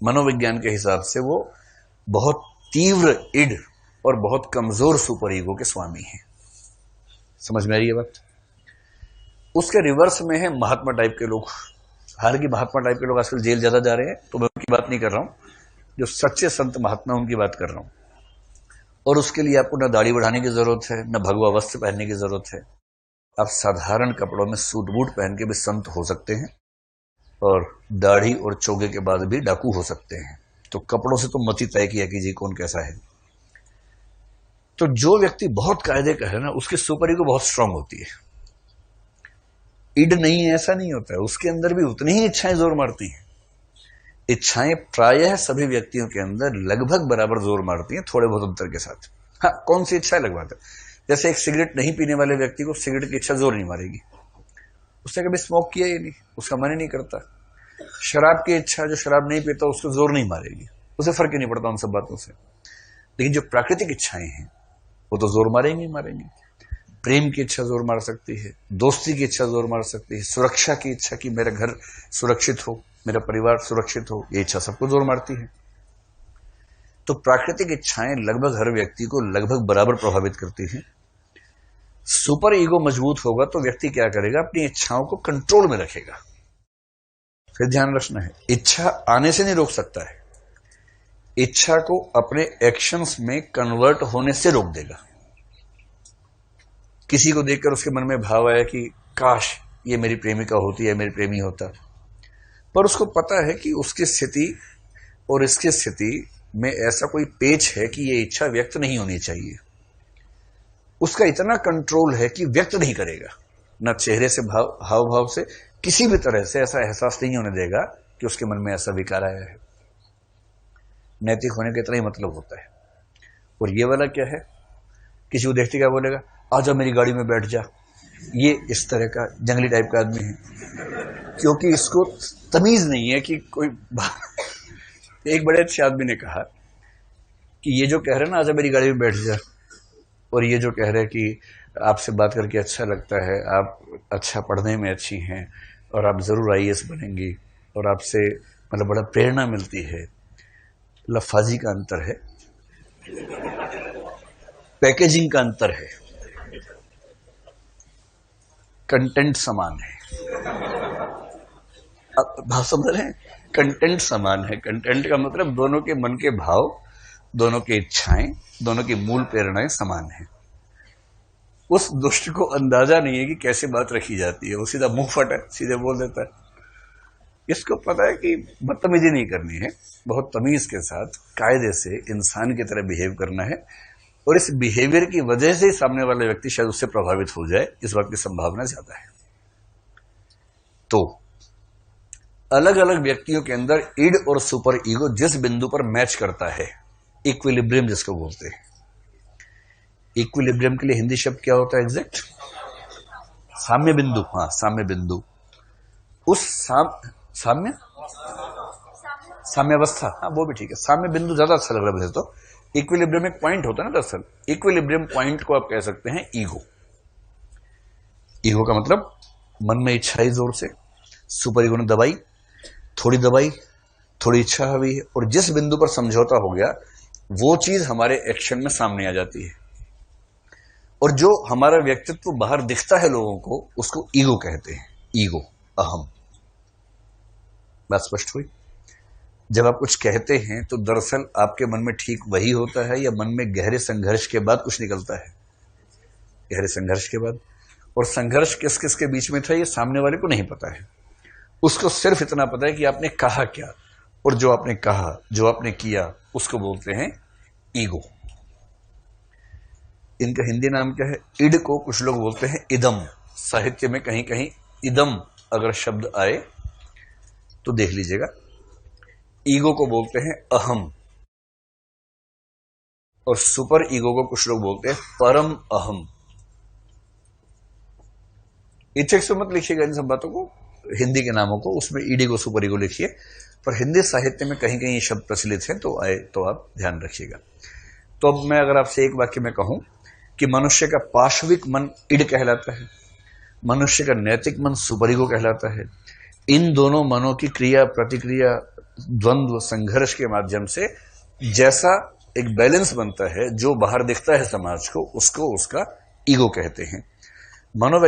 मनोविज्ञान के हिसाब से वो बहुत तीव्र इड और बहुत कमजोर सुपर ईगो के स्वामी हैं। समझ में आ रही है बात? उसके रिवर्स में है महात्मा टाइप के लोग। हालांकि महात्मा टाइप के लोग आजकल जेल ज्यादा जा रहे हैं, तो मैं उनकी बात नहीं कर रहा हूं। जो सच्चे संत महात्मा उनकी बात कर रहा हूं। और उसके लिए आपको न दाढ़ी बढ़ाने की जरूरत है, न भगवा वस्त्र पहनने की जरूरत है। आप साधारण कपड़ों में सूट बूट पहन के भी संत हो सकते हैं, और दाढ़ी और चोगे के बाद भी डाकू हो सकते हैं। तो कपड़ों से तो मत ही तय किया कीजिए कौन कैसा है। तो जो व्यक्ति बहुत कायदे का है ना, उसकी सुपर ईगो बहुत स्ट्रांग होती है। इड नहीं है ऐसा नहीं होता है, उसके अंदर भी उतनी ही इच्छाएं जोर मारती हैं। इच्छाएं प्रायः सभी व्यक्तियों के अंदर लगभग बराबर जोर मारती हैं, थोड़े बहुत अंतर के साथ। हाँ, कौन सी इच्छाएं लगवाते हैं? जैसे एक सिगरेट नहीं पीने वाले व्यक्ति को सिगरेट की इच्छा जोर नहीं मारेगी, उसने कभी स्मोक किया ही नहीं, उसका मन ही नहीं करता। शराब की इच्छा, जो शराब नहीं पीता, उसको जोर नहीं मारेगी, उसे फर्क ही नहीं पड़ता उन सब बातों से। लेकिन जो प्राकृतिक इच्छाएं हैं वो तो जोर मारेंगी ही मारेंगी। प्रेम की इच्छा जोर मार सकती है, दोस्ती की इच्छा जोर मार सकती है, सुरक्षा की इच्छा कि मेरा घर सुरक्षित हो, मेरा परिवार सुरक्षित हो, ये इच्छा सबको जोर मारती है। तो प्राकृतिक इच्छाएं लगभग हर व्यक्ति को लगभग बराबर प्रभावित करती हैं। सुपर ईगो मजबूत होगा तो व्यक्ति क्या करेगा? अपनी इच्छाओं को कंट्रोल में रखेगा। फिर ध्यान रखना है, इच्छा आने से नहीं रोक सकता है, इच्छा को अपने एक्शंस में कन्वर्ट होने से रोक देगा। किसी को देखकर उसके मन में भाव आया कि काश ये मेरी प्रेमिका होती या मेरी प्रेमी होता, पर उसको पता है कि उसकी स्थिति और इसकी स्थिति में ऐसा कोई पेच है कि ये इच्छा व्यक्त नहीं होनी चाहिए। उसका इतना कंट्रोल है कि व्यक्त नहीं करेगा, न चेहरे से हाव भाव से, किसी भी तरह से ऐसा एहसास नहीं होने देगा कि उसके मन में ऐसा विकार आया है। नैतिक होने का इतना ही मतलब होता है। और ये वाला क्या है? किसी को देखते क्या बोलेगा? आजा मेरी गाड़ी में बैठ जा। ये इस तरह का जंगली टाइप का आदमी है, क्योंकि इसको तमीज नहीं है कि कोई एक बड़े अच्छे आदमी ने कहा कि ये जो कह रहे हैं ना आजा मेरी गाड़ी में बैठ जा, और ये जो कह रहे हैं कि आपसे बात करके अच्छा लगता है, आप अच्छा पढ़ने में अच्छी हैं और आप जरूर आईएएस बनेंगी और आपसे मतलब बड़ा प्रेरणा मिलती है, लफाजी का अंतर है, पैकेजिंग का अंतर है, कंटेंट समान है। अब भाव समझ रहे हैं? कंटेंट समान है। कंटेंट का मतलब दोनों के मन के भाव, दोनों की इच्छाएं, दोनों की मूल प्रेरणाएं समान है। उस दुष्ट को अंदाजा नहीं है कि कैसे बात रखी जाती है, वो सीधा मुंह फट है, सीधे बोल देता है। इसको पता है कि बदतमीजी नहीं करनी है, बहुत तमीज के साथ कायदे से इंसान की तरह बिहेव करना है, और इस बिहेवियर की वजह से ही सामने वाला व्यक्ति शायद उससे प्रभावित हो जाए, इस बात की संभावना ज्यादा है। तो अलग अलग व्यक्तियों के अंदर इड और सुपर ईगो जिस बिंदु पर मैच करता है, इक्विलिब्रियम जिसको बोलते हैं। इक्विलिब्रियम के लिए हिंदी शब्द क्या होता है एग्जैक्ट? साम्य बिंदु। हाँ, साम्य बिंदु। उस साम्य साम्यावस्था, हाँ वो भी ठीक है। साम्य बिंदु ज्यादा अच्छा लग रहा है वैसे तो। इक्विलिब्रियम एक पॉइंट होता है ना दरअसल, इक्विलिब्रियम पॉइंट को आप कह सकते हैं ईगो। ईगो का मतलब मन में इच्छा आई जोर से, सुपर ईगो ने दबाई, थोड़ी इच्छा हुई है, और जिस बिंदु पर समझौता हो गया वो चीज हमारे एक्शन में सामने आ जाती है, और जो हमारा व्यक्तित्व बाहर दिखता है लोगों को, उसको ईगो कहते हैं। ईगो, अहम। बात स्पष्ट हुई? जब आप कुछ कहते हैं तो दरअसल आपके मन में ठीक वही होता है, या मन में गहरे संघर्ष के बाद कुछ निकलता है? गहरे संघर्ष के बाद। और संघर्ष किस किस के बीच में था ये सामने वाले को नहीं पता है, उसको सिर्फ इतना पता है कि आपने कहा क्या, और जो आपने कहा, जो आपने किया, उसको बोलते हैं ईगो। इनका हिंदी नाम क्या है? इड को कुछ लोग बोलते हैं इदम। साहित्य में कहीं कहीं इदम अगर शब्द आए तो देख लीजिएगा। ईगो को बोलते हैं अहम, और सुपर ईगो को कुछ लोग बोलते हैं परम अहम। इच्छा से मत लिखिएगा इन सब बातों को, हिंदी के नामों को, उसमें ईगो सुपर ईगो लिखिए, पर हिंदी साहित्य में कहीं कहीं ये शब्द प्रचलित हैं, तो आए तो आप ध्यान रखिएगा। तो अब मैं अगर आपसे एक वाक्य में कहूं कि मनुष्य का पाशविक मन इड कहलाता है, मनुष्य का नैतिक मन सुपर ईगो कहलाता है, इन दोनों मनों की क्रिया प्रतिक्रिया द्वंद्व संघर्ष के माध्यम से जैसा एक बैलेंस बनता है, जो बाहर दिखता है समाज को, उसको उसका ईगो कहते हैं।